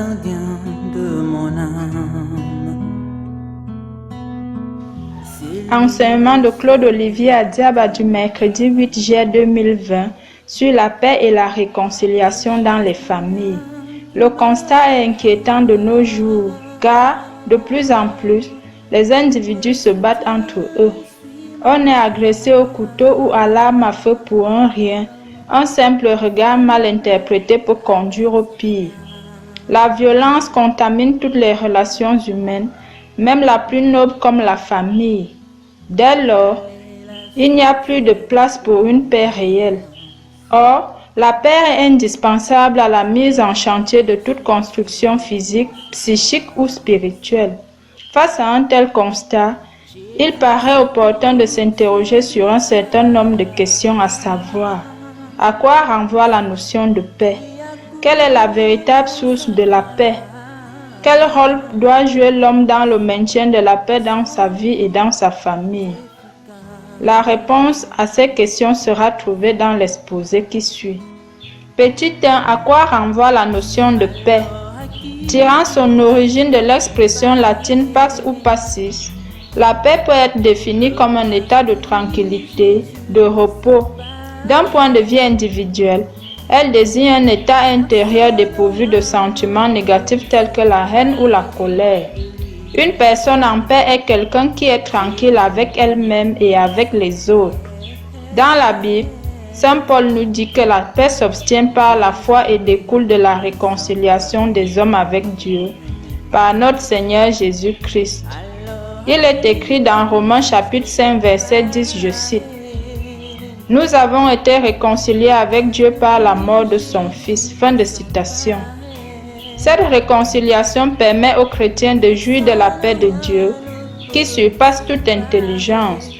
gardien de mon âme. Enseignement de Claude Olivier Adiaba du mercredi 8 juillet 2020 sur la paix et la réconciliation dans les familles. Le constat est inquiétant de nos jours, car de plus en plus, les individus se battent entre eux. On est agressé au couteau ou à l'arme à feu pour un rien. Un simple regard mal interprété peut conduire au pire. La violence contamine toutes les relations humaines, même la plus noble comme la famille. Dès lors, il n'y a plus de place pour une paix réelle. Or, la paix est indispensable à la mise en chantier de toute construction physique, psychique ou spirituelle. Face à un tel constat, il paraît opportun de s'interroger sur un certain nombre de questions, à savoir: à quoi renvoie la notion de paix? Quelle est la véritable source de la paix? Quel rôle doit jouer l'homme dans le maintien de la paix dans sa vie et dans sa famille? La réponse à ces questions sera trouvée dans l'exposé qui suit. Petit 1. À quoi renvoie la notion de paix? Tirant son origine de l'expression latine pax ou passis, la paix peut être définie comme un état de tranquillité, de repos. D'un point de vue individuel, elle désigne un état intérieur dépourvu de sentiments négatifs tels que la haine ou la colère. Une personne en paix est quelqu'un qui est tranquille avec elle-même et avec les autres. Dans la Bible, Saint Paul nous dit que la paix s'obtient par la foi et découle de la réconciliation des hommes avec Dieu, par notre Seigneur Jésus-Christ. Il est écrit dans Romains chapitre 5 verset 10, je cite: « Nous avons été réconciliés avec Dieu par la mort de son Fils. » Fin de citation. Cette réconciliation permet aux chrétiens de jouir de la paix de Dieu, qui surpasse toute intelligence.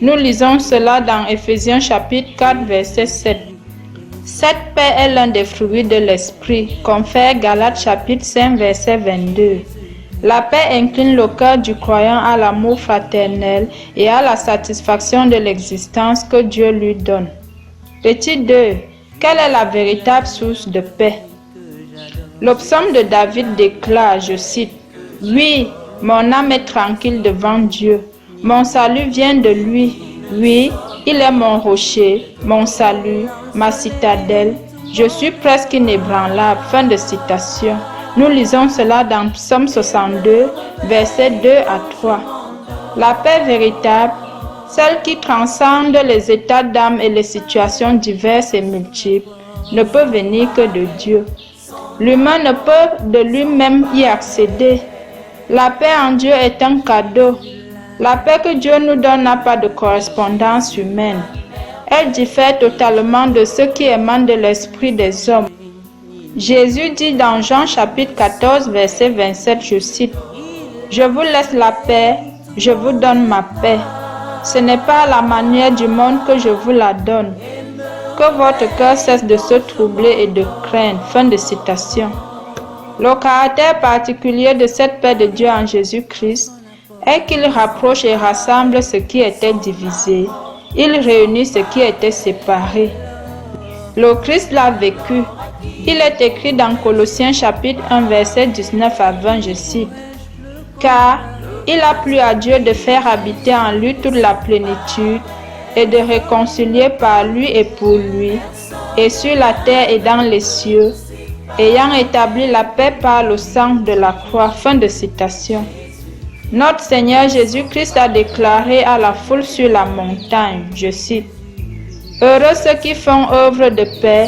Nous lisons cela dans Éphésiens chapitre 4 verset 7. Cette paix est l'un des fruits de l'esprit, confère Galates chapitre 5 verset 22. La paix incline le cœur du croyant à l'amour fraternel et à la satisfaction de l'existence que Dieu lui donne. Petit 2. Quelle est la véritable source de paix? Le psaume de David déclare, je cite: « Oui, mon âme est tranquille devant Dieu. Mon salut vient de lui. Oui, il est mon rocher, mon salut, ma citadelle. Je suis presque inébranlable. » Fin de citation. Nous lisons cela dans Psaume 62, versets 2 à 3. La paix véritable, celle qui transcende les états d'âme et les situations diverses et multiples, ne peut venir que de Dieu. L'humain ne peut de lui-même y accéder. La paix en Dieu est un cadeau. La paix que Dieu nous donne n'a pas de correspondance humaine. Elle diffère totalement de ce qui émane de l'esprit des hommes. Jésus dit dans Jean chapitre 14 verset 27, je cite: « Je vous laisse la paix, je vous donne ma paix. Ce n'est pas à la manière du monde que je vous la donne. Que votre cœur cesse de se troubler et de craindre. » Fin de citation. Le caractère particulier de cette paix de Dieu en Jésus-Christ est qu'il rapproche et rassemble ce qui était divisé. Il réunit ce qui était séparé. Le Christ l'a vécu. Il est écrit dans Colossiens chapitre 1 verset 19 à 20, je cite: « Car il a plu à Dieu de faire habiter en lui toute la plénitude et de réconcilier par lui et pour lui, et sur la terre et dans les cieux, ayant établi la paix par le sang de la croix. » Fin de citation. Notre Seigneur Jésus-Christ a déclaré à la foule sur la montagne, je cite: « Heureux ceux qui font œuvre de paix,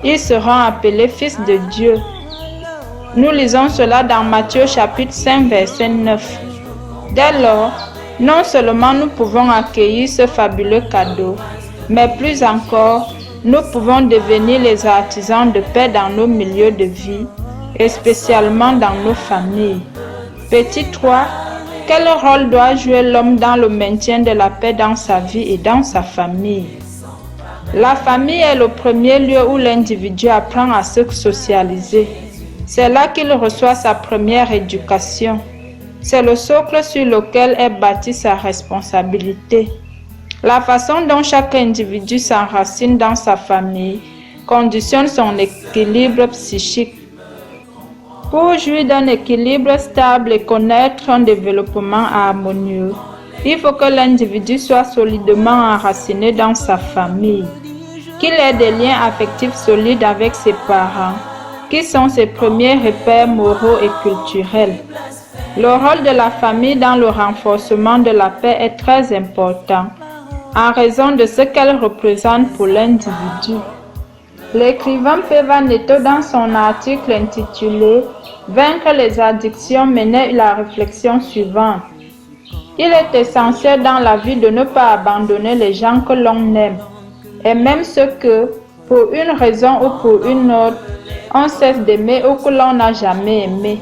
ils seront appelés fils de Dieu. » Nous lisons cela dans Matthieu chapitre 5 verset 9. Dès lors, non seulement nous pouvons accueillir ce fabuleux cadeau, mais plus encore, nous pouvons devenir les artisans de paix dans nos milieux de vie et spécialement dans nos familles. Petit 3. Quel rôle doit jouer l'homme dans le maintien de la paix dans sa vie et dans sa famille? La famille est le premier lieu où l'individu apprend à se socialiser. C'est là qu'il reçoit sa première éducation. C'est le socle sur lequel est bâtie sa responsabilité. La façon dont chaque individu s'enracine dans sa famille conditionne son équilibre psychique. Pour jouir d'un équilibre stable et connaître un développement harmonieux, il faut que l'individu soit solidement enraciné dans sa famille, qu'il ait des liens affectifs solides avec ses parents, qui sont ses premiers repères moraux et culturels. Le rôle de la famille dans le renforcement de la paix est très important, en raison de ce qu'elle représente pour l'individu. L'écrivain Pevaneto, dans son article intitulé « Vaincre les addictions » menait la réflexion suivante. Il est essentiel dans la vie de ne pas abandonner les gens que l'on aime, et même ceux que, pour une raison ou pour une autre, on cesse d'aimer ou que l'on n'a jamais aimé.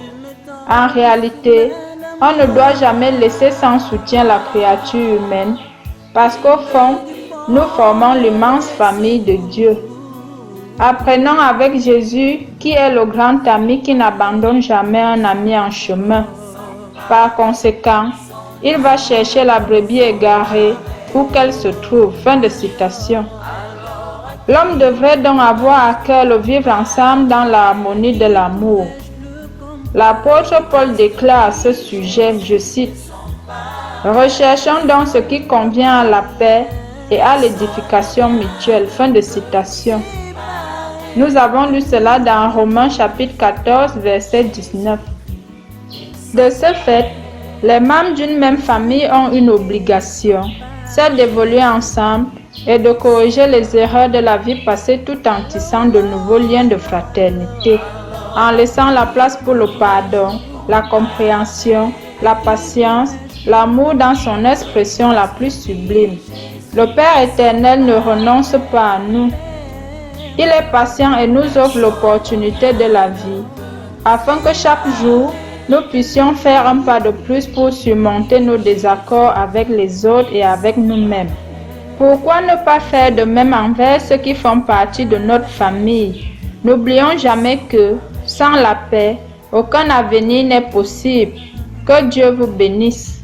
En réalité, on ne doit jamais laisser sans soutien la créature humaine, parce qu'au fond, nous formons l'immense famille de Dieu. Apprenons avec Jésus, qui est le grand ami qui n'abandonne jamais un ami en chemin. Par conséquent, il va chercher la brebis égarée où qu'elle se trouve. Fin de citation. L'homme devrait donc avoir à cœur le vivre ensemble dans l'harmonie de l'amour. L'apôtre Paul déclare à ce sujet, je cite, « Recherchons donc ce qui convient à la paix et à l'édification mutuelle. » Fin de citation. Nous avons lu cela dans Romains chapitre 14, verset 19. De ce fait, les membres d'une même famille ont une obligation, celle d'évoluer ensemble et de corriger les erreurs de la vie passée tout en tissant de nouveaux liens de fraternité, en laissant la place pour le pardon, la compréhension, la patience, l'amour dans son expression la plus sublime. Le Père éternel ne renonce pas à nous. Il est patient et nous offre l'opportunité de la vie, afin que chaque jour, nous puissions faire un pas de plus pour surmonter nos désaccords avec les autres et avec nous-mêmes. Pourquoi ne pas faire de même envers ceux qui font partie de notre famille? N'oublions jamais que, sans la paix, aucun avenir n'est possible. Que Dieu vous bénisse.